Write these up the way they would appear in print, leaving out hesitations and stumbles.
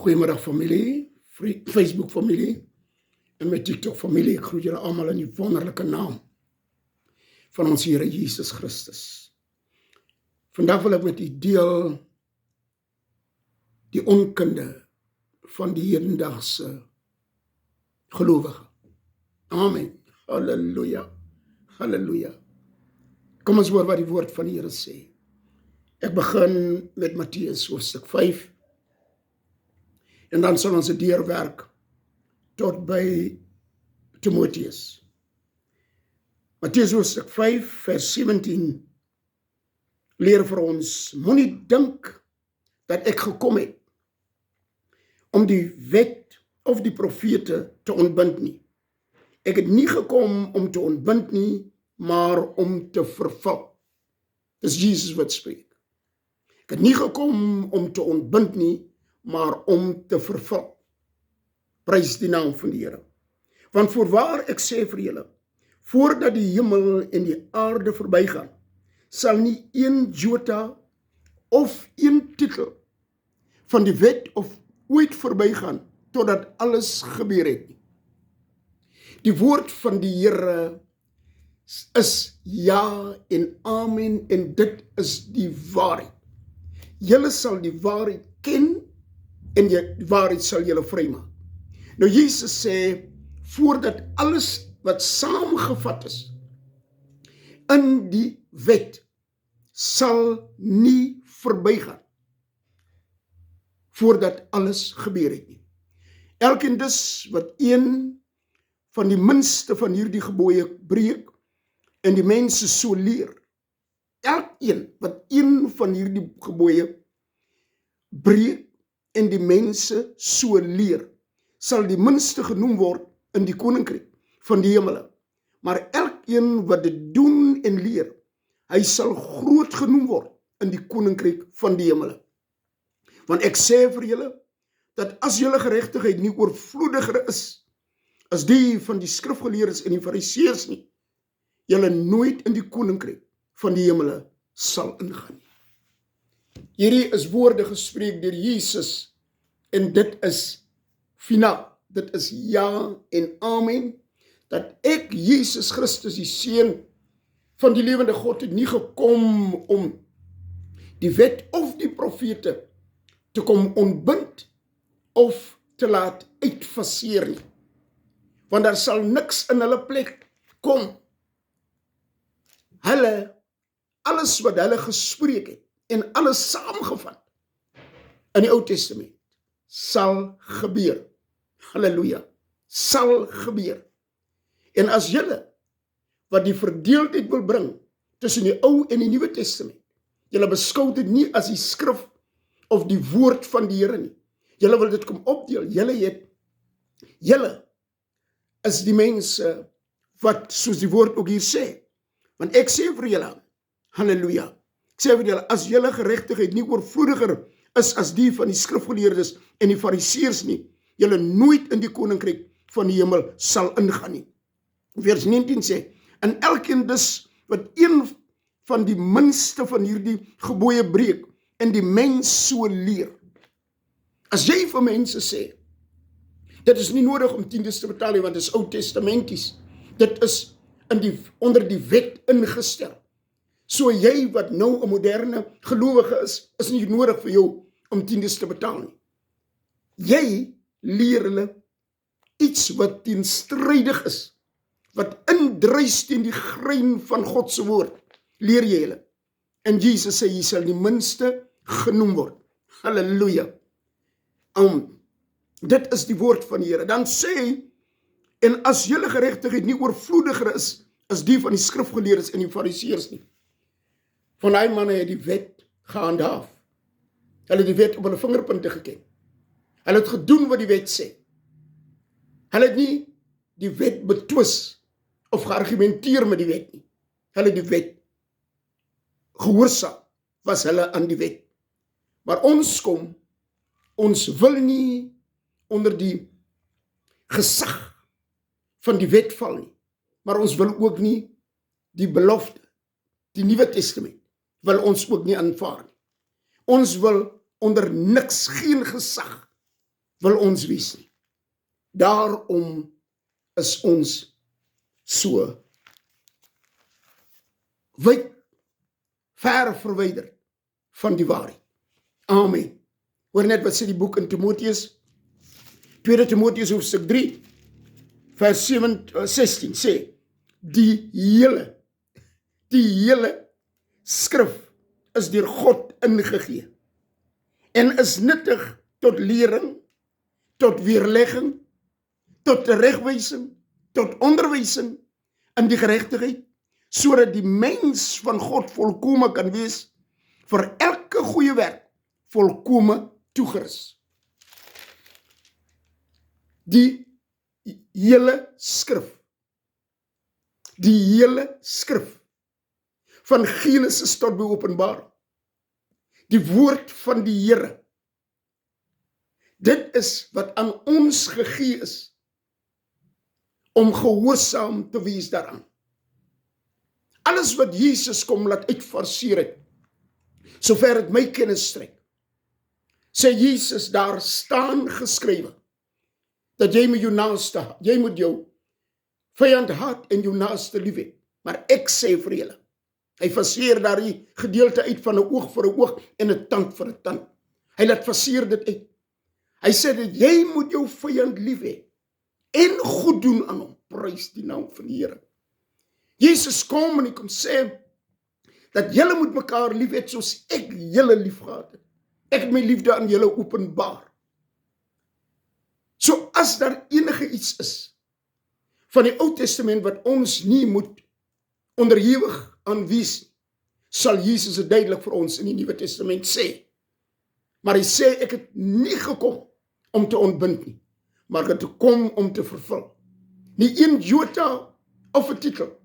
Goeiemiddag familie, Facebook familie en my TikTok familie. Ek groet julle almal in die wonderlike naam van ons Here Jesus Christus. Vandag wil ek met u deel die onkunde van die hedendaagse gelowige. Amen. Halleluja. Halleluja. Kom ons hoor wat die woord van die Here sê. Ek begin met Matteus hoofstuk 5. En dan sal ons 'n deurwerk tot by Timoteus. Matteus hoofstuk 5 vers 17 leer vir ons: moenie dink dat ek gekom het om die wet of die profete te ontbind nie. Ek het nie gekom om te ontbind nie, maar om te vervul. Dis Jesus wat spreek. Ek het nie gekom om te ontbind nie, maar om te vervul. Prys die naam van die Here. Want voorwaar ek sê vir julle, voordat die hemel en die aarde verbygaan, sal nie een jota of een titel van die wet of ooit verbygaan, totdat alles gebeur het nie. Die woord van die Here is ja en amen, en dit is die waarheid. Julle sal die waarheid ken, en die waarheid sal julle vrymaak. Nou Jesus sê, voordat alles wat saamgevat is in die wet sal nie verbygaan, voordat alles gebeur het nie. Elkeen dus wat een van die minste van hierdie gebooie breek en die mense so leer, elkeen wat een van hierdie gebooie breek en die mense so leer, sal die minste genoem word in die koninkryk van die hemele. Maar elkeen wat dit doen en leer, hy sal groot genoem word in die koninkryk van die hemele. Want ek sê vir julle, dat as julle geregtigheid nie oorvloediger is as die van die skrifgeleerdes en die fariseërs nie, julle nooit in die koninkryk van die hemele sal ingaan. Hierdie is woorde gespreek deur Jesus, en dit is finaal. Dit is ja en amen, dat ek, Jesus Christus, die Seun van die lewende God, het nie gekom om die wet of die profete te kom ontbind of te laat uitfaseer nie. Want daar sal niks in hulle plek kom. Hulle, alles wat hulle gespreek het, en alles saamgevat in die Ou Testament, sal gebeur. Halleluja. Sal gebeur. En as julle, wat die verdeeldheid wil bring, tussen die Ou en die Nuwe Testament, julle beskou dit nie as die skrif, of die woord van die Here nie. Julle wil dit kom opdeel. Julle is die mense, wat, soos die woord ook hier sê, want ek sê vir julle, halleluja, ek sê vir julle, as julle geregtigheid nie oorvloediger is as die van die skrifgeleerdes en die fariseërs nie, julle nooit in die koninkryk van die hemel sal ingaan nie. Vers 19 sê, en elkeen dus wat een van die minste van hierdie gebooie breek, en die mens so leer. As jy vir mense sê, dit is nie nodig om tiendes te betaal nie, want dit is Ou Testamenties. Dit is onder die wet ingestel. So jy wat nou 'n moderne gelowige is nie nodig vir jou om tiendes te betaal nie. Jy leer hulle iets wat teenstrydig is, wat indruis teen die grein van God se woord, leer jy hulle. En Jesus sê, jy sal die minste genoem word. Halleluja. Dit is die woord van die Here. Dan sê, en as julle geregtigheid nie oorvloediger is as die van die skrifgeleerdes en die fariseërs nie. Van daai manne het die wet gehandhaaf. Hulle het die wet op hulle vingerpunte geken. Hulle het gedoen wat die wet sê. Hulle het nie die wet betwis of geargumenteer met die wet nie. Hulle het die wet gehoorsaam, was hulle aan die wet. Maar ons wil nie onder die gesag van die wet val nie. Maar ons wil ook nie die belofte, die Nuwe Testament, wil ons ook nie aanvaar nie. Ons wil onder niks, geen gesag wil ons wees nie. Daarom is ons so wyd, ver verwyder van die waarheid. Amen. Hoor net wat sê die boek in Timotheus, 2 Timotheus hoofstuk 3, vers 16 sê, die hele skrif is deur God ingegee en is nuttig tot lering, tot weerlegging, tot teregwysing, tot onderwysing in die geregtigheid, sodat die mens van God volkome kan wees, vir elke goeie werk volkome toegerus. Die hele skrif, van Genesis tot by Openbaring, die woord van die Here, dit is wat aan ons gegee is, om gehoorsaam te wees daaraan. Alles wat Jesus kom laat uitfarseer het, sover het my kennis strek, sê Jesus, daar staan geskrywe, dat jy met jou naaste, jy moet jou vyand haat en jou naaste lief hê. Maar ek sê vir julle, hy faseer daar die gedeelte uit van 'n oog vir 'n oog en 'n tand vir 'n tand. Hy laat faseer dit uit. Hy sê dat jy moet jou vyand lief hê en goed doen aan hom. Prys die naam van die Here. Jesus kom en hy kom sê dat julle moet mekaar lief hê soos ek julle lief gehad het. Ek het my liefde aan julle openbaar. So as daar enige iets is van die Ou Testament wat ons nie moet onderhewig aan wees, sal Jesus het duidelik vir ons in die Nuwe Testament sê. Maar hy sê, ek het nie gekom om te ontbind nie, maar ek het gekom om te vervul. Nie een jota of 'n titel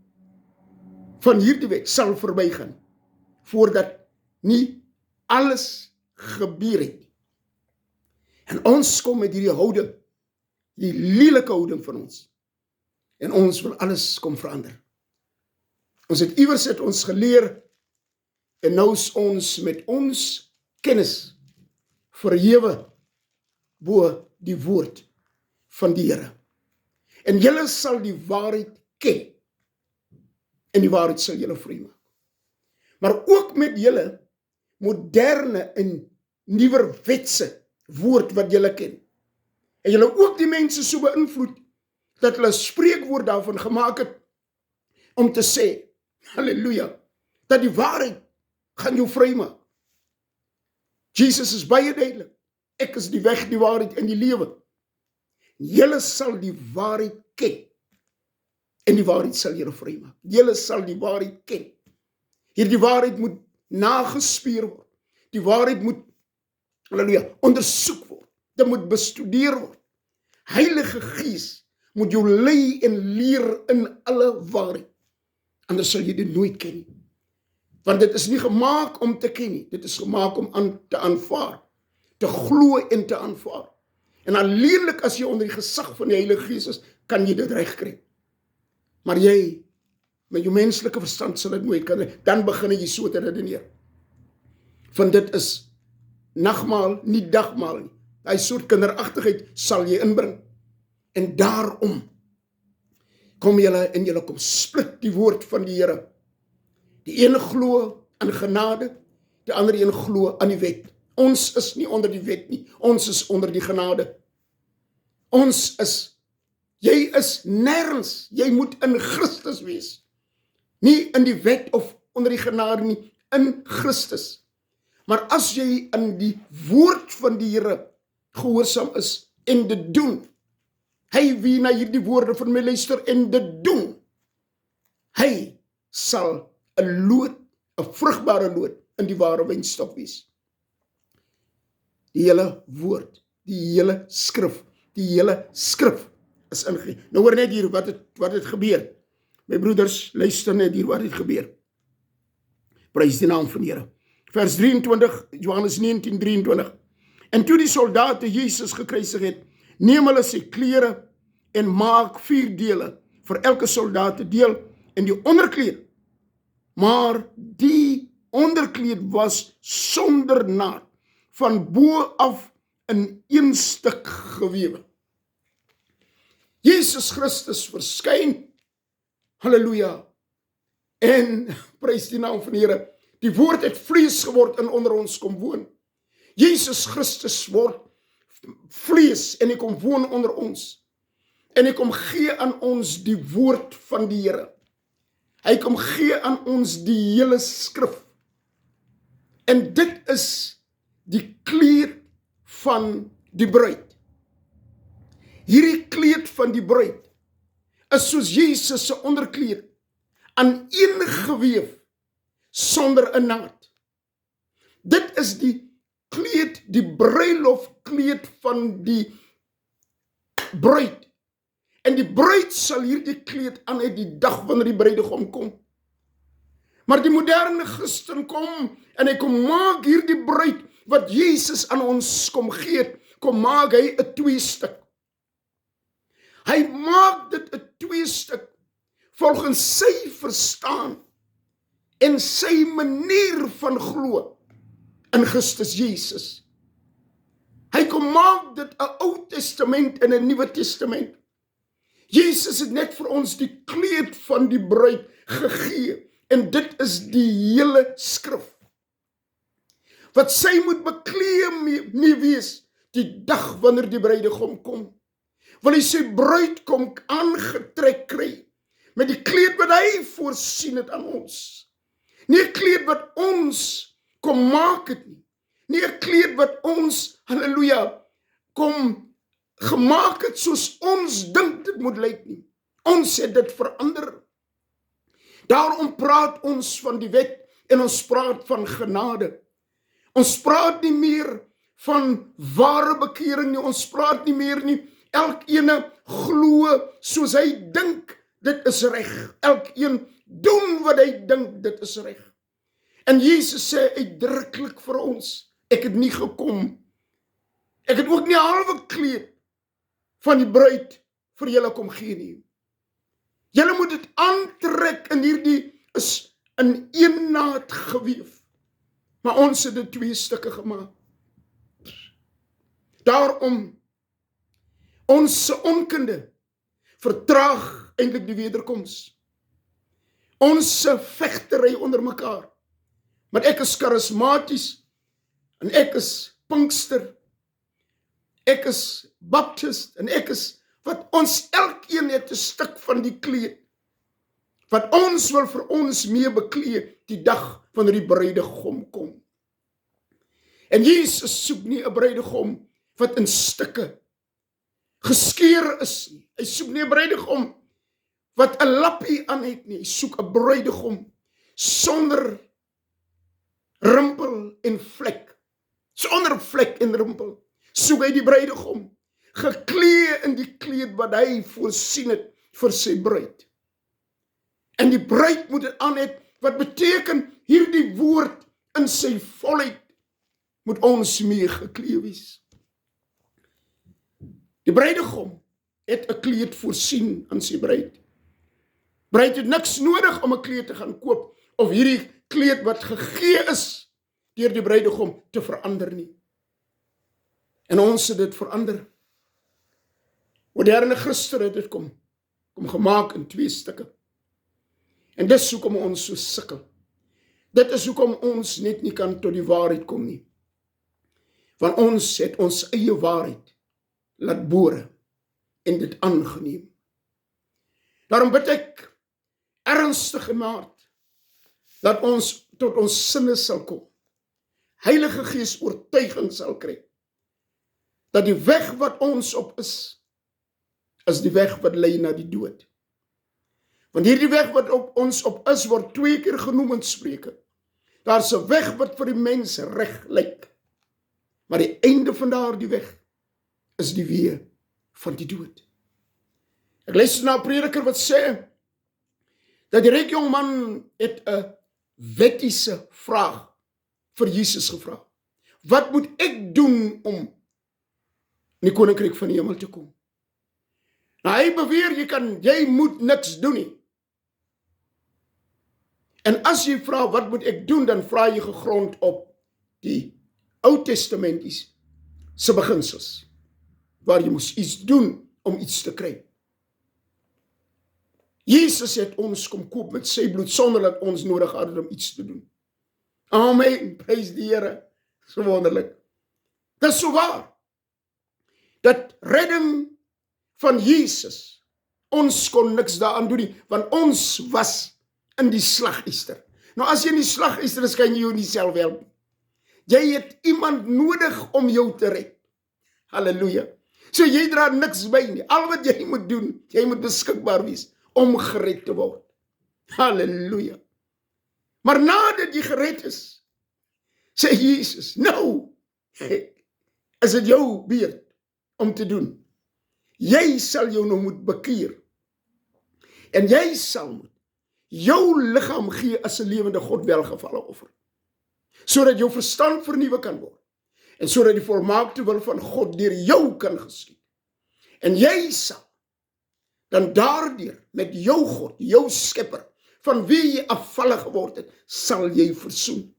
van hierdie wet sal verbygaan, voordat nie alles gebeur het. En ons kom met hierdie houding, die lelike houding van ons, en ons wil alles kom verander. Ons het iewers het ons geleer, en nou is ons met ons kennis verhewe bo die woord van die Here. En julle sal die waarheid ken, en die waarheid sal julle vry maak. Maar ook met julle moderne en nuwerwetse woord wat julle ken. En julle ook die mense so beïnvloed, dat hulle spreekwoord daarvan gemaak het, om te sê, halleluja, dat die waarheid gaan jou vry maak. Jesus is baie duidelik, ek is die weg, die waarheid en die lewe. Julle sal die waarheid ken, en die waarheid sal julle vry maak. Julle sal die waarheid ken. Hierdie waarheid moet nagespeur word. Die waarheid moet, halleluja, ondersoek word. Dit moet bestudeer word. Heilige Gees moet jou lei en leer in alle waarheid. Anders sal jy dit nooit ken nie. Want dit is nie gemaak om te ken nie. Dit is gemaak om te aanvaar, te glo en te aanvaar. En alleenlik as jy onder die gesag van die Heilige Gees is, kan jy dit reg kry. Maar jy, met jou menslike verstand sal dit nooit kan, dan begin jy so te redeneer. Want dit is nagmaal, nie dagmaal nie. Daai soort kinderagtigheid sal jy inbring. En daarom kom julle en julle kom split die woord van die Here. Die ene glo aan genade, die ander een glo aan die wet. Ons is nie onder die wet nie, ons is onder die genade. Jy is nêrens, jy moet in Christus wees. Nie in die wet of onder die genade nie, in Christus. Maar as jy in die woord van die Here gehoorsaam is en dit doen, hy wie na hierdie woorde van my luister en dit doen, hy sal 'n vrugbare loot in die ware wynstok wees. Die hele woord, die hele skrif is ingegee. Nou hoor net hier wat het gebeur. My broeders, luister net hier wat het gebeur. Prys die naam van die Here. Vers 23, Johannes 19:23. En toe die soldate Jesus gekruisig het, neem hulle sy klere en maak 4 dele, vir elke soldaat 'n deel en die onderkleed. Maar die onderkleed was sonder naad, van bo af in een stuk gewewe. Jesus Christus verskyn, halleluja, en prys die naam van die Here, die woord het vlees geword en onder ons kom woon. Jesus Christus word vlees en hy kom woon onder ons. En hy kom gee aan ons die woord van die Here. Hy kom gee aan ons die hele skrif. En dit is die kleed van die bruid. Hierdie kleed van die bruid is soos Jesus se onderkleed, aan een geweef, sonder 'n naad. Dit is die kleed, die bruilofkleed van die bruid. En die bruid sal hierdie kleed aan het die dag wanneer die bruidegom kom. Maar die moderne Christen kom en hy kom maak hierdie bruid wat Jesus aan ons kom gee, kom maak hy 'n tweestuk. Hy maak dit 'n tweestuk volgens sy verstaan en sy manier van glo in Christus Jesus. Hy kom maak dit 'n Ou Testament en 'n Nuwe Testament. Jesus het net vir ons die kleed van die bruid gegee en dit is die hele skrif. Wat sy moet bekleed mee wees die dag wanneer die bruidegom kom. Wil hy sy bruid kom aangetrek kry met die kleed wat hy voorsien het aan ons. Nie 'n kleed wat ons kom maak het nie. Nie 'n kleed wat ons, halleluja, kom gemaak het soos ons dink dit moet lyk nie. Ons het dit verander. Daarom praat ons van die wet en ons praat van genade. Ons praat nie meer van ware bekering nie. Ons praat nie meer nie. Elkene glo soos hy dink dit is reg. Elkeen doen wat hy dink dit is reg. En Jesus sê uitdruklik vir ons, ek het nie gekom. Ek het ook nie 'n halwe kleed van die bruid vir julle kom gee nie. Julle moet dit aantrek en hierdie is in een naad geweef. Maar ons het dit 2 stukke gemaak. Daarom ons onkunde vertraag eintlik die wederkoms. Ons vegtery onder mekaar. Maar ek is charismaties en ek is Pinkster. Ek is Baptist en ek is wat ons elkeen het 'n stuk van die kleed. Wat ons wil vir ons mee bekleed die dag wanneer die bruidegom kom. En Jesus soek nie 'n bruidegom wat in stukke geskeur is nie. Hy soek nie 'n bruidegom wat 'n lappie aan het nie. Hy soek 'n bruidegom sonder rimpel en vlek. Sonder vlek en rimpel. Soek hy die bruidegom geklee in die kleed wat hy voorsien het vir sy bruid. En die bruid moet dit aan het, wat beteken hierdie woord in sy volheid moet ons mee geklee wees. Die bruidegom het 'n kleed voorsien aan sy bruid. Bruid het niks nodig om 'n kleed te gaan koop of hierdie kleed wat gegee is deur die bruidegom te verander nie. En ons het dit verander. Moderne Christen het dit kom gemaak in 2 stukke. En dis hoekom ons so sukkel. Dit is hoekom ons net nie kan tot die waarheid kom nie. Want ons het ons eie waarheid laat bore en dit aangeneem. Daarom bid ek ernstig in my hart dat ons tot ons sinne sal kom. Heilige Gees oortuiging sal kry. Dat die weg wat ons op is die weg wat lei na die dood. Want hierdie weg wat op ons op is, word 2 keer genoem in Spreuke. Daar's 'n weg wat vir die mens reg lyk. Maar die einde van daardie weg is die weë van die dood. Ek lees na 'n prediker wat sê dat die ryk jong man het 'n wettiese vraag vir Jesus gevra. Wat moet ek doen om in die koninkryk van die hemel te kom? Nou hy beweer jy moet niks doen nie. En as jy vra wat moet ek doen, dan vra jy gegrond op die Ou Testamenties se beginsels, waar jy moes iets doen om iets te kry. Jesus het ons kom koop met sy bloed, sonder dat ons nodig hadden om iets te doen. Amen, prys die Here, so wonderlik. Dit is so waar, dat redding van Jesus, ons kon niks daaraan doen nie, want ons was in die slaguister. Nou as jy in die slaguister is, kan jy jou nie self help. Jy het iemand nodig om jou te red. Halleluja. So jy dra niks by nie. Al wat jy moet doen, jy moet beskikbaar wees om gered te word. Halleluja. Maar nadat jy gered is, sê Jesus, nou is dit jou beurt om te doen. Jy sal jou nou moet bekeer. En jy sal moet jou liggaam gee as 'n lewende God welgevalle offer. Sodat jou verstand vernuwe kan word. En sodat die volmaakte wil van God deur jou kan geskied. En jy sal dan daardeur met jou God, jou skepper, van wie jy afvallig geword het, sal jy versoen.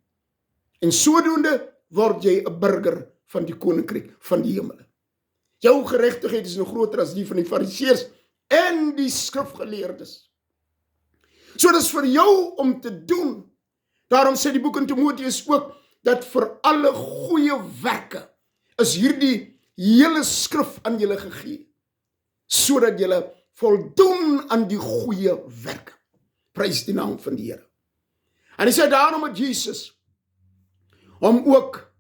En sodoende word jy 'n burger van die koninkryk van die hemele. Jou geregtigheid is nog groter as die van die fariseërs en die skrifgeleerdes. So dis vir jou om te doen. Daarom sê die boek in Timoteus ook, dat vir alle goeie werke is hierdie hele skrif aan julle gegee, sodat julle voldoen aan die goeie werke. Prys die naam van die Here. En hy sê daarom het Jesus hom ook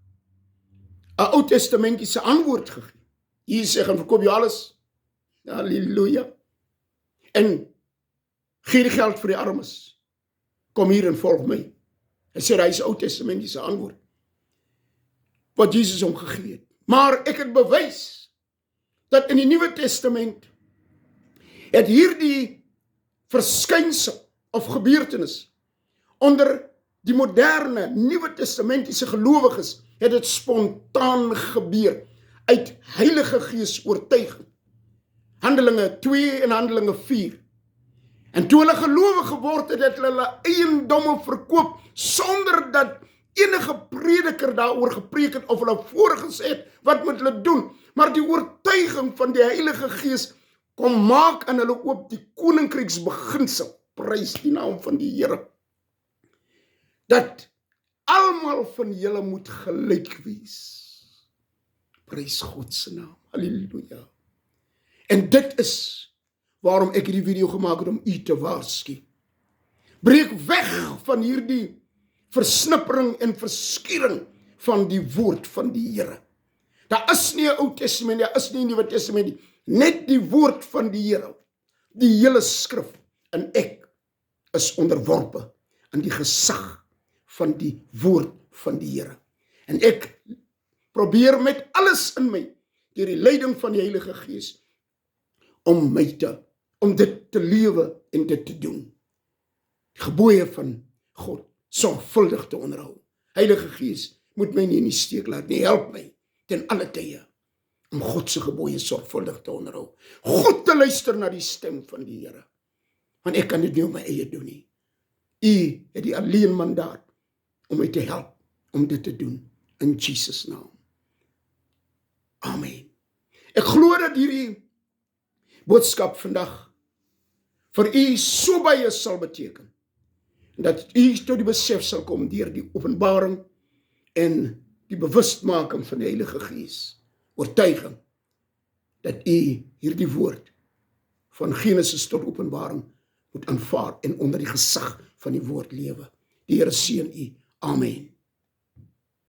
'n Ou Testamentiese antwoord gegee. Jesus sê, gaan verkoop jy alles. Halleluja. En gee die geld vir die armes. Kom hier en volg my. Hy sê, hy is 'n Ou Testamentiese antwoord. Wat Jesus hom gegee het. Maar ek het bewys, dat in die Nuwe Testament, het hierdie verskynsel, of gebeurtenis, onder die moderne, Nuwe Testamentiese gelowiges, het dit spontaan gebeur, uit Heilige Gees oortuiging. Handelinge 2 en Handelinge 4. En toe hulle gelowig geword het, het hulle eiendomme verkoop, sonder dat enige prediker daaroor gepreek het, of hulle voorgesê het, wat moet hulle doen? Maar die oortuiging van die Heilige Gees, kom maak aan hulle oop die koninkryksbeginsel, prys die naam van die Here, dat almal van julle moet gelyk wees. Prys God se naam, halleluja. En dit is waarom ek hierdie video gemaak het om u te waarsku. Breek weg van hierdie versnippering en verskeuring van die woord van die Here. Daar is nie 'n Ou Testament, daar is nie 'n Nuwe Testament nie, net die woord van die Here, die hele skrif, en ek is onderworpe aan die gesag van die woord van die Here. En ek probeer met alles in my, deur die leiding van die Heilige Gees, om dit te lewe en dit te doen. Die gebooie van God sorgvuldig te onderhou. Heilige Gees, moet my nie in die steek laat nie, help my ten alle tye om God se gebooie sorgvuldig te onderhou. God te luister na die stem van die Here. Want ek kan dit nie op my eie doen nie. U het die alleen mandaat om my te help om dit te doen in Jesus naam. Amen. Ek glo dat hierdie boodskap vandag vir u so baie sal beteken, dat u tot die besef sal kom deur die openbaring en die bewustmaking van die Heilige Gees, oortuiging, dat u hierdie woord van Genesis tot Openbaring moet aanvaar en onder die gesag van die woord lewe. Die Here seën u. Amen.